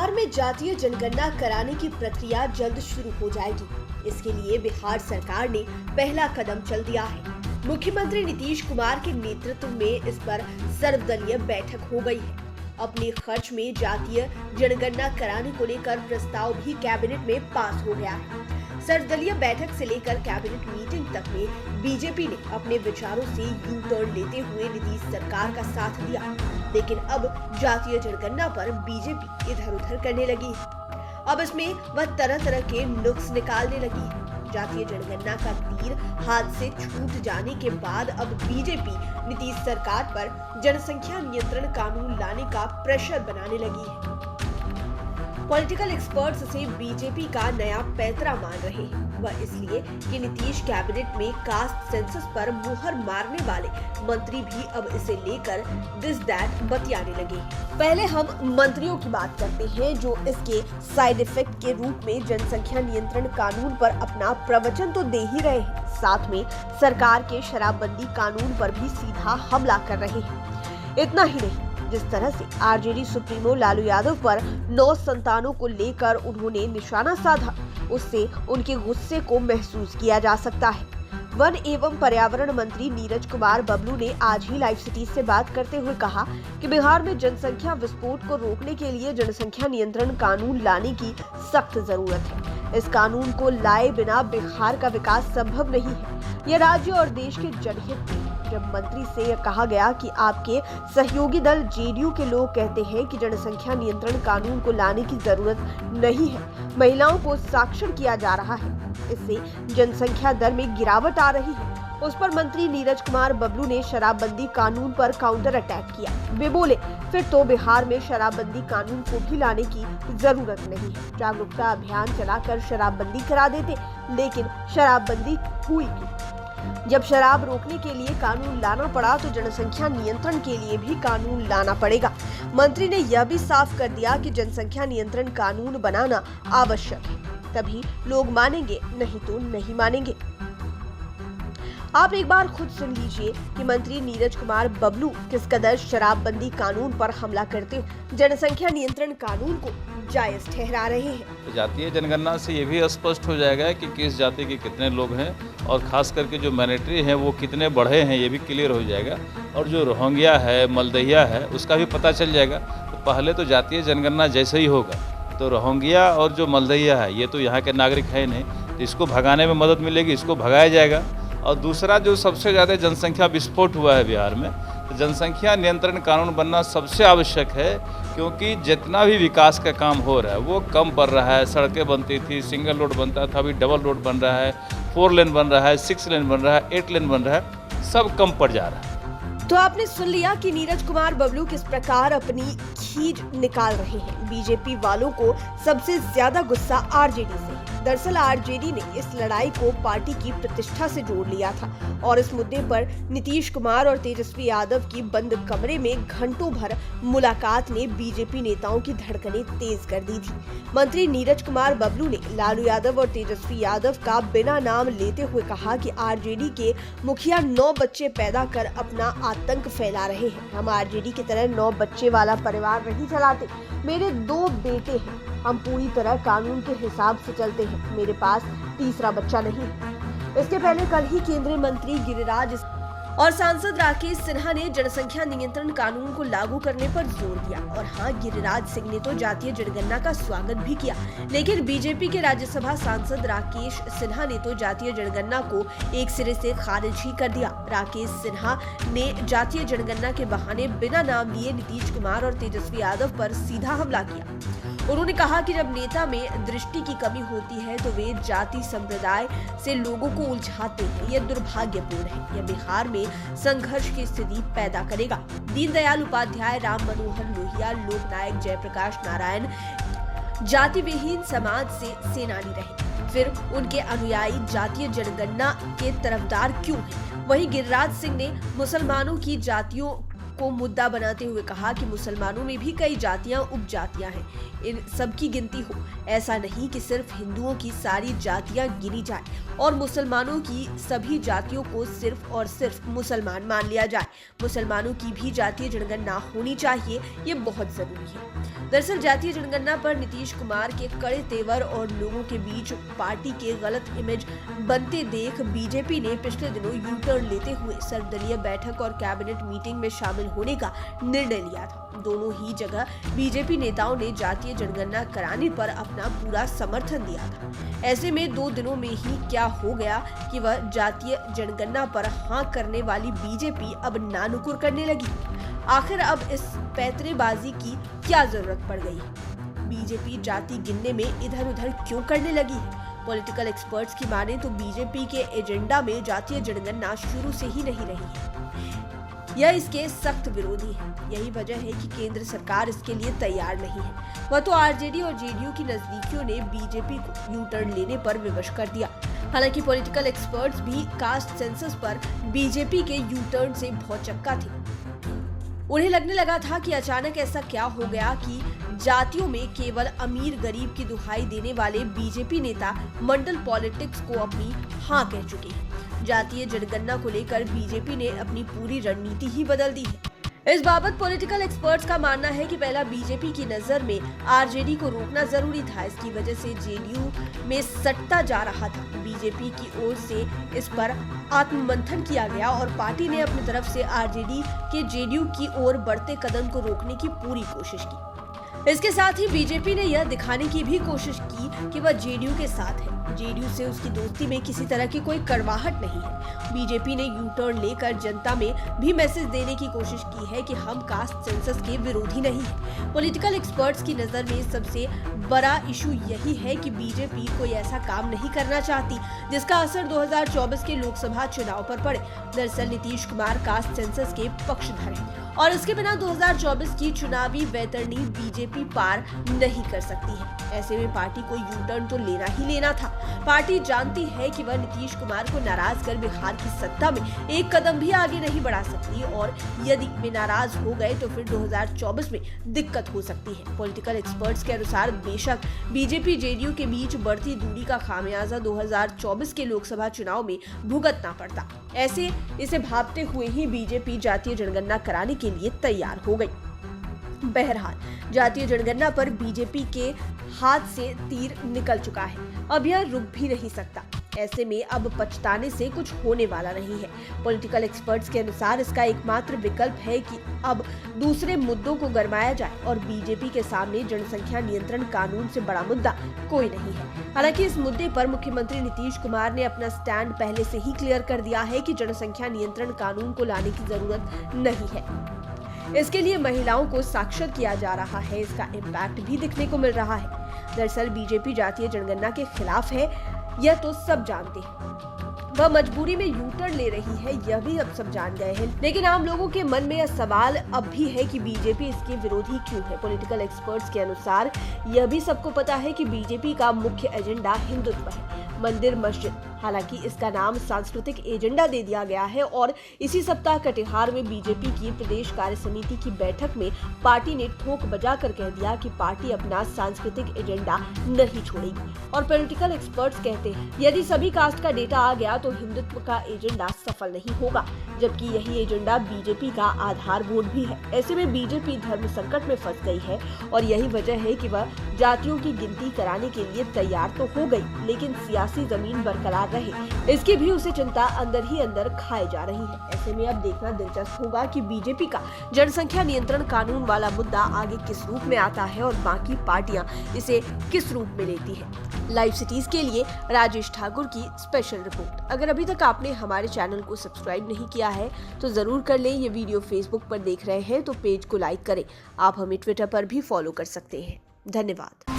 बिहार में जातीय जनगणना कराने की प्रक्रिया जल्द शुरू हो जाएगी। इसके लिए बिहार सरकार ने पहला कदम चल दिया है। मुख्यमंत्री नीतीश कुमार के नेतृत्व में इस पर सर्वदलीय बैठक हो गई है। अपने खर्च में जातीय जनगणना कराने को लेकर प्रस्ताव भी कैबिनेट में पास हो गया है। सर्वदलीय बैठक से लेकर कैबिनेट मीटिंग तक में बीजेपी ने अपने विचारों से यू टर्न लेते हुए नीतीश सरकार का साथ दिया, लेकिन अब जातीय जनगणना पर बीजेपी इधर उधर करने लगी है। अब इसमें वह तरह तरह के नुक्स निकालने लगी है। जातीय जनगणना का तीर हाथ से छूट जाने के बाद अब बीजेपी नीतीश सरकार पर जनसंख्या नियंत्रण कानून लाने का प्रेशर बनाने लगी है। पॉलिटिकल एक्सपर्ट्स इसे बीजेपी का नया पैंतरा मान रहे हैं। वह इसलिए कि नीतीश कैबिनेट में कास्ट सेंसस पर मुहर मारने वाले मंत्री भी अब इसे लेकर दिस दैट बतियाने लगे। पहले हम मंत्रियों की बात करते हैं जो इसके साइड इफेक्ट के रूप में जनसंख्या नियंत्रण कानून पर अपना प्रवचन तो दे ही रहे हैं, साथ में सरकार के शराबबंदी कानून पर भी सीधा हमला कर रहे हैं। इतना ही नहीं, जिस तरह से आरजेडी सुप्रीमो लालू यादव पर 9 संतानों को लेकर उन्होंने निशाना साधा, उससे उनके गुस्से को महसूस किया जा सकता है। वन एवं पर्यावरण मंत्री नीरज कुमार बबलू ने आज ही लाइव सिटी से बात करते हुए कहा कि बिहार में जनसंख्या विस्फोट को रोकने के लिए जनसंख्या नियंत्रण कानून लाने की सख्त जरूरत है। इस कानून को लाए बिना बिहार का विकास संभव नहीं है। यह राज्य और देश के जनहित में। जब मंत्री से यह कहा गया कि आपके सहयोगी दल जेडीयू के लोग कहते हैं कि जनसंख्या नियंत्रण कानून को लाने की जरूरत नहीं है, महिलाओं को साक्षर किया जा रहा है, इससे जनसंख्या दर में गिरावट आ रही है, उस पर मंत्री नीरज कुमार बबलू ने शराबबंदी कानून पर काउंटर अटैक किया। वे बोले, फिर तो बिहार में शराबबंदी कानून को भी लाने की जरूरत नहीं है। जागरूकता अभियान चलाकर शराबबंदी करा देते, लेकिन शराबबंदी हुई क्यों? जब शराब रोकने के लिए कानून लाना पड़ा तो जनसंख्या नियंत्रण के लिए भी कानून लाना पड़ेगा। मंत्री ने यह भी साफ कर दिया कि जनसंख्या नियंत्रण कानून बनाना आवश्यक है, तभी लोग मानेंगे, नहीं तो नहीं मानेंगे। आप एक बार खुद सुन लीजिए कि मंत्री नीरज कुमार बबलू किस कदर शराबबंदी कानून पर हमला करते हुए जनसंख्या नियंत्रण कानून को जायज ठहरा रहे हैं। जातीय जनगणना से ये भी स्पष्ट हो जाएगा कि किस जाति के कितने लोग हैं और खास करके जो माइनॉरिटी हैं वो कितने बढ़े हैं, ये भी क्लियर हो जाएगा। और जो रोहिंग्या है, मलदहिया है, उसका भी पता चल जाएगा। तो पहले तो जातीय जनगणना जैसे ही होगा तो रोहिंग्या और जो मलदहिया है ये तो यहाँ के नागरिक है नहीं, तो इसको भगाने में मदद मिलेगी, इसको भगाया जाएगा। और दूसरा जो सबसे ज़्यादा जनसंख्या विस्फोट हुआ है बिहार में, तो जनसंख्या नियंत्रण कानून बनना सबसे आवश्यक है, क्योंकि जितना भी विकास का काम हो रहा है वो कम पड़ रहा है। सड़कें बनती थी, सिंगल रोड बनता था, अभी डबल रोड बन रहा है, 4 लेन बन रहा है, 6 लेन बन रहा है, 8 लेन बन रहा है, सब कम पड़ जा रहा है। तो आपने सुन लिया कि नीरज कुमार बबलू किस प्रकार अपनी खीज निकाल रहे हैं। बीजेपी वालों को सबसे ज्यादा गुस्सा आरजेडी से है। दरअसल आरजेडी ने इस लड़ाई को पार्टी की प्रतिष्ठा से जोड़ लिया था और इस मुद्दे पर नीतीश कुमार और तेजस्वी यादव की बंद कमरे में घंटों भर मुलाकात ने बीजेपी नेताओं की धड़कनें तेज कर दी थी। मंत्री नीरज कुमार बबलू ने लालू यादव और तेजस्वी यादव का बिना नाम लेते हुए कहा कि आरजेडी के मुखिया 9 बच्चे पैदा कर अपना आतंक फैला रहे हैं। हम आरजेडी की तरह 9 बच्चे वाला परिवार नहीं चलाते। मेरे 2 बेटे हैं, हम पूरी तरह कानून के हिसाब से चलते हैं। मेरे पास तीसरा बच्चा नहीं है। इसके पहले कल ही केंद्रीय मंत्री गिरिराज और सांसद राकेश सिन्हा ने जनसंख्या नियंत्रण कानून को लागू करने पर जोर दिया। और हाँ, गिरिराज सिंह ने तो जातीय जनगणना का स्वागत भी किया, लेकिन बीजेपी के राज्यसभा सांसद राकेश सिन्हा ने तो जातीय जनगणना को एक सिरे से खारिज ही कर दिया। राकेश सिन्हा ने जातीय जनगणना के बहाने बिना नाम लिए नीतीश कुमार और तेजस्वी यादव पर सीधा हमला किया। उन्होंने कहा कि जब नेता में दृष्टि की कमी होती है तो वे जाति संप्रदाय से लोगों को उलझाते हैं। यह दुर्भाग्यपूर्ण है। यह बिहार में संघर्ष की स्थिति पैदा करेगा। दीनदयाल उपाध्याय, राम मनोहर लोहिया, लोकनायक जयप्रकाश नारायण जाति विहीन समाज से सेनानी रहे, फिर उनके अनुयायी जातीय जनगणना के तरफदार क्यों हैं? वहीं गिरिराज सिंह ने मुसलमानों की जातियों को मुद्दा बनाते हुए कहा कि मुसलमानों में भी कई जातियां उपजातियां हैं, इन सब की गिनती हो। ऐसा नहीं कि सिर्फ हिंदुओं की सारी जातियां गिनी जाए और मुसलमानों की सभी जातियों को सिर्फ और सिर्फ मुसलमान मान लिया जाए। मुसलमानों की भी जातीय जनगणना होनी चाहिए, ये बहुत जरूरी है। दरअसल जातीय जनगणना पर नीतीश कुमार के कड़े तेवर और लोगों के बीच पार्टी के गलत इमेज बनते देख बीजेपी ने पिछले दिनों यू टर्न लेते हुए सर्वदलीय बैठक और कैबिनेट मीटिंग में शामिल होने का निर्णय लिया था। दोनों ही जगह बीजेपी नेताओं ने जातीय जनगणना कराने पर अपना पूरा समर्थन दिया था। ऐसे में 2 दिनों में ही क्या हो गया कि वह जातीय जनगणना पर हाँ करने वाली बीजेपी अब नानुकुर करने लगी। आखिर अब इस पैंतरेबाजी की क्या जरूरत पड़ गई है? बीजेपी जाति गिनने में इधर उधर क्यों करने लगी है? पॉलिटिकल एक्सपर्ट्स की माने तो बीजेपी के एजेंडा में जातीय जनगणना शुरू से ही नहीं रही है। यह इसके सख्त विरोधी है। यही वजह है कि केंद्र सरकार इसके लिए तैयार नहीं है। वह तो आरजेडी और जेडीयू की नजदीकियों ने बीजेपी को यू टर्न लेने पर विवश कर दिया। हालांकि पॉलिटिकल एक्सपर्ट्स भी कास्ट सेंसस पर बीजेपी के यू टर्न से भौचक्का थे। उन्हें लगने लगा था कि अचानक ऐसा क्या हो गया कि जातियों में केवल अमीर गरीब की दुहाई देने वाले बीजेपी नेता मंडल पॉलिटिक्स को अपनी हाँ कह चुके हैं। जातीय जनगणना को लेकर बीजेपी ने अपनी पूरी रणनीति ही बदल दी है। इस बाबत पॉलिटिकल एक्सपर्ट्स का मानना है कि पहला बीजेपी की नजर में आरजेडी को रोकना जरूरी था। इसकी वजह से जेडीयू में सटता जा रहा था। बीजेपी की ओर से इस पर आत्ममंथन किया गया और पार्टी ने अपनी तरफ से आरजेडी के जेडीयू की ओर बढ़ते कदम को रोकने की पूरी कोशिश की। इसके साथ ही बीजेपी ने यह दिखाने की भी कोशिश की कि वह जेडीयू के साथ है। जेडीयू से उसकी दोस्ती में किसी तरह की कोई कड़वाहट नहीं है। बीजेपी ने यू टर्न लेकर जनता में भी मैसेज देने की कोशिश की है कि हम कास्ट सेंसस के विरोधी नहीं है। पॉलिटिकल एक्सपर्ट्स की नजर में सबसे बड़ा इशू यही है कि बीजेपी कोई ऐसा काम नहीं करना चाहती जिसका असर 2024 के लोकसभा चुनाव पर पड़े। दरअसल नीतीश कुमार कास्ट सेंसस के पक्षधर हैं और इसके बिना 2024 की चुनावी वैतरणी बीजेपी पार नहीं कर सकती है। ऐसे में पार्टी को यू टर्न तो लेना ही लेना था। पार्टी जानती है कि वह नीतीश कुमार को नाराज कर बिहार की सत्ता में एक कदम भी आगे नहीं बढ़ा सकती और यदि वे नाराज हो गए तो फिर 2024 में दिक्कत हो सकती है। पॉलिटिकल एक्सपर्ट्स के अनुसार बेशक बीजेपी जेडीयू के बीच बढ़ती दूरी का खामियाजा 2024 के लोकसभा चुनाव में भुगतना पड़ता। ऐसे इसे भांपते हुए ही बीजेपी जातीय जनगणना कराने के लिए तैयार हो गई। बहरहाल जातीय जनगणना पर बीजेपी के हाथ से तीर निकल चुका है। अब यह रुक भी नहीं सकता। ऐसे में अब पछताने से कुछ होने वाला नहीं है। पॉलिटिकल एक्सपर्ट्स के अनुसार इसका एकमात्र विकल्प है कि अब दूसरे मुद्दों को गरमाया जाए और बीजेपी के सामने जनसंख्या नियंत्रण कानून से बड़ा मुद्दा कोई नहीं है। हालांकि इस मुद्दे पर मुख्यमंत्री नीतीश कुमार ने अपना स्टैंड पहले से ही क्लियर कर दिया है कि जनसंख्या नियंत्रण कानून को लाने की जरूरत नहीं है। इसके लिए महिलाओं को साक्षर किया जा रहा है। इसका इम्पैक्ट भी दिखने को मिल रहा है। दरअसल बीजेपी जातीय जनगणना के खिलाफ है, यह तो सब जानते हैं। वह मजबूरी में यू टर्न ले रही है, यह भी अब सब जान गए हैं। लेकिन आम लोगों के मन में यह सवाल अब भी है कि बीजेपी इसके विरोधी क्यों है। पॉलिटिकल एक्सपर्ट्स के अनुसार यह भी सबको पता है कि बीजेपी का मुख्य एजेंडा हिंदुत्व है, मंदिर मस्जिद। हालांकि इसका नाम सांस्कृतिक एजेंडा दे दिया गया है और इसी सप्ताह कटिहार में बीजेपी की प्रदेश कार्य समिति की बैठक में पार्टी ने ठोक बजाकर कह दिया कि पार्टी अपना सांस्कृतिक एजेंडा नहीं छोड़ेगी। और पॉलिटिकल एक्सपर्ट्स कहते हैं यदि सभी कास्ट का डेटा आ गया तो हिंदुत्व का एजेंडा सफल नहीं होगा, जबकि यही एजेंडा बीजेपी का आधार वोट भी है। ऐसे में बीजेपी धर्म संकट में फंस गई है और यही वजह है कि वह जातियों की गिनती कराने के लिए तैयार तो हो गई, लेकिन सियासी जमीन बरकरार रहे इसकी भी उसे चिंता अंदर ही अंदर खाई जा रही है। ऐसे में अब देखना दिलचस्प होगा कि बीजेपी का जनसंख्या नियंत्रण कानून वाला मुद्दा आगे किस रूप में आता है और बाकी पार्टियां इसे किस रूप में लेती है। लाइव सिटीज के लिए राजेश ठाकुर की स्पेशल रिपोर्ट। अगर अभी तक आपने हमारे चैनल को सब्सक्राइब नहीं किया है तो जरूर कर लें। ये वीडियो फेसबुक पर देख रहे हैं तो पेज को लाइक करें। आप हमें ट्विटर पर भी फॉलो कर सकते हैं। धन्यवाद।